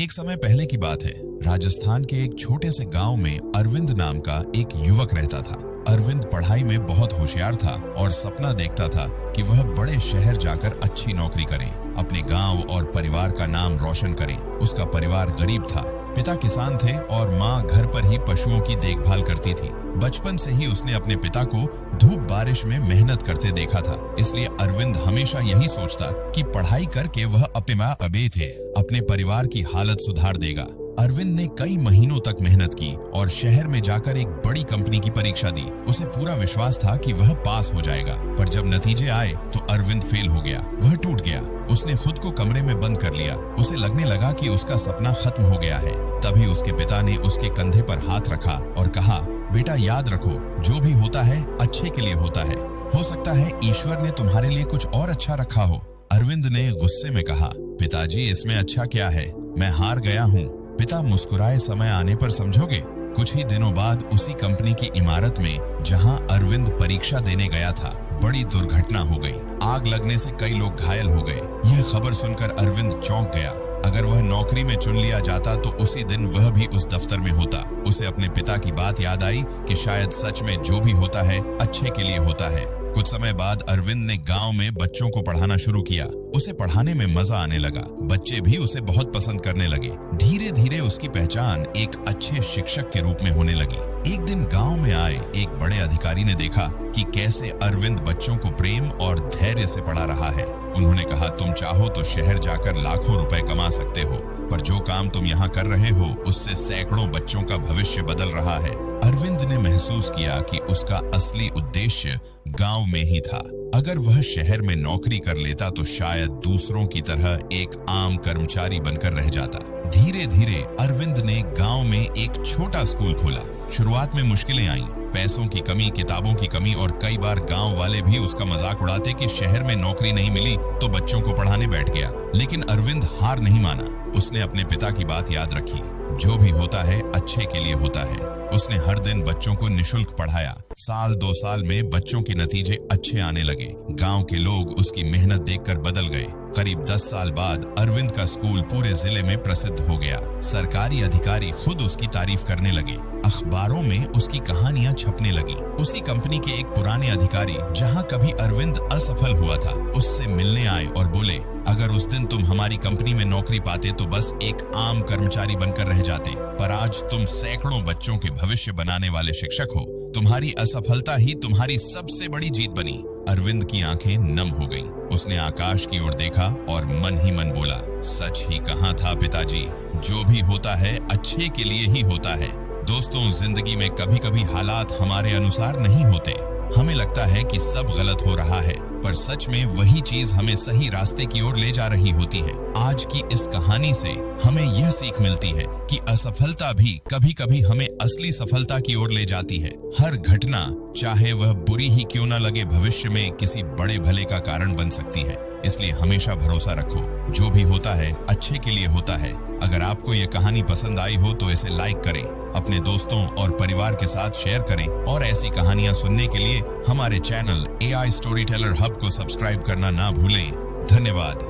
एक समय पहले की बात है। राजस्थान के एक छोटे से गांव में अरविंद नाम का एक युवक रहता था। अरविंद पढ़ाई में बहुत होशियार था और सपना देखता था कि वह बड़े शहर जाकर अच्छी नौकरी करे, अपने गांव और परिवार का नाम रोशन करे। उसका परिवार गरीब था। पिता किसान थे और माँ घर पर ही पशुओं की देखभाल करती थी। बचपन से ही उसने अपने पिता को धूप बारिश में मेहनत करते देखा था, इसलिए अरविंद हमेशा यही सोचता कि पढ़ाई करके वह अपने परिवार की हालत सुधार देगा। अरविंद ने कई महीनों तक मेहनत की और शहर में जाकर एक बड़ी कंपनी की परीक्षा दी। उसे पूरा विश्वास था कि वह पास हो जाएगा, पर जब नतीजे आए तो अरविंद फेल हो गया। वह टूट गया। उसने खुद को कमरे में बंद कर लिया। उसे लगने लगा कि उसका सपना खत्म हो गया है। तभी उसके पिता ने उसके कंधे पर हाथ रखा और कहा, बेटा याद रखो, जो भी होता है अच्छे के लिए होता है। हो सकता है ईश्वर ने तुम्हारे लिए कुछ और अच्छा रखा हो। अरविंद ने गुस्से में कहा, पिताजी इसमें अच्छा क्या है, मैं हार गया हूँ। पिता मुस्कुराए, समय आने पर समझोगे। कुछ ही दिनों बाद उसी कंपनी की इमारत में जहां अरविंद परीक्षा देने गया था, बड़ी दुर्घटना हो गई। आग लगने से कई लोग घायल हो गए। यह खबर सुनकर अरविंद चौंक गया। अगर वह नौकरी में चुन लिया जाता तो उसी दिन वह भी उस दफ्तर में होता। उसे अपने पिता की बात याद आई कि शायद सच में जो भी होता है अच्छे के लिए होता है। कुछ समय बाद अरविंद ने गांव में बच्चों को पढ़ाना शुरू किया। उसे पढ़ाने में मजा आने लगा। बच्चे भी उसे बहुत पसंद करने लगे। धीरे धीरे उसकी पहचान एक अच्छे शिक्षक के रूप में होने लगी। एक दिन गांव में आए एक बड़े अधिकारी ने देखा कि कैसे अरविंद बच्चों को प्रेम और धैर्य से पढ़ा रहा है। उन्होंने कहा, तुम चाहो तो शहर जाकर लाखों रुपए कमा सकते हो, पर जो काम तुम यहाँ कर रहे हो उससे सैकड़ों बच्चों का भविष्य बदल रहा है। अरविंद ने महसूस किया कि उसका असली उद्देश्य गांव में ही था। अगर वह शहर में नौकरी कर लेता तो शायद दूसरों की तरह एक आम कर्मचारी बनकर रह जाता। धीरे धीरे अरविंद ने गांव में एक छोटा स्कूल खोला। शुरुआत में मुश्किलें आईं, पैसों की कमी, किताबों की कमी और कई बार गांव वाले भी उसका मजाक उड़ाते कि शहर में नौकरी नहीं मिली तो बच्चों को पढ़ाने बैठ गया। लेकिन अरविंद हार नहीं माना। उसने अपने पिता की बात याद रखी, जो भी होता है अच्छे के लिए होता है। उसने हर दिन बच्चों को निशुल्क पढ़ाया। साल 2 साल में बच्चों के नतीजे अच्छे आने लगे। गांव के लोग उसकी मेहनत देखकर बदल गए। करीब 10 साल बाद अरविंद का स्कूल पूरे जिले में प्रसिद्ध हो गया। सरकारी अधिकारी खुद उसकी तारीफ करने लगे। अखबारों में उसकी कहानियां छपने लगी। उसी कंपनी के एक पुराने अधिकारी, जहां कभी अरविंद असफल हुआ था, उससे मिलने आए और बोले, अगर उस दिन तुम हमारी कंपनी में नौकरी पाते तो बस एक आम कर्मचारी बनकर रह जाते, पर आज तुम सैकड़ों बच्चों के भविष्य बनाने वाले शिक्षक हो। तुम्हारी असफलता ही तुम्हारी सबसे बड़ी जीत बनी। अरविंद की आंखें नम हो गईं। उसने आकाश की ओर देखा और मन ही मन बोला, सच ही कहा था पिताजी, जो भी होता है अच्छे के लिए ही होता है। दोस्तों, जिंदगी में कभी कभी हालात हमारे अनुसार नहीं होते। हमें लगता है कि सब गलत हो रहा है, पर सच में वही चीज हमें सही रास्ते की ओर ले जा रही होती है। आज की इस कहानी से हमें यह सीख मिलती है कि असफलता भी कभी कभी हमें असली सफलता की ओर ले जाती है। हर घटना, चाहे वह बुरी ही क्यों न लगे, भविष्य में किसी बड़े भले का कारण बन सकती है। इसलिए हमेशा भरोसा रखो, जो भी होता है अच्छे के लिए होता है। अगर आपको यह कहानी पसंद आई हो तो इसे लाइक करें, अपने दोस्तों और परिवार के साथ शेयर करें और ऐसी कहानियां सुनने के लिए हमारे channel AI story teller hub को सब्सक्राइब करना ना भूलें। धन्यवाद।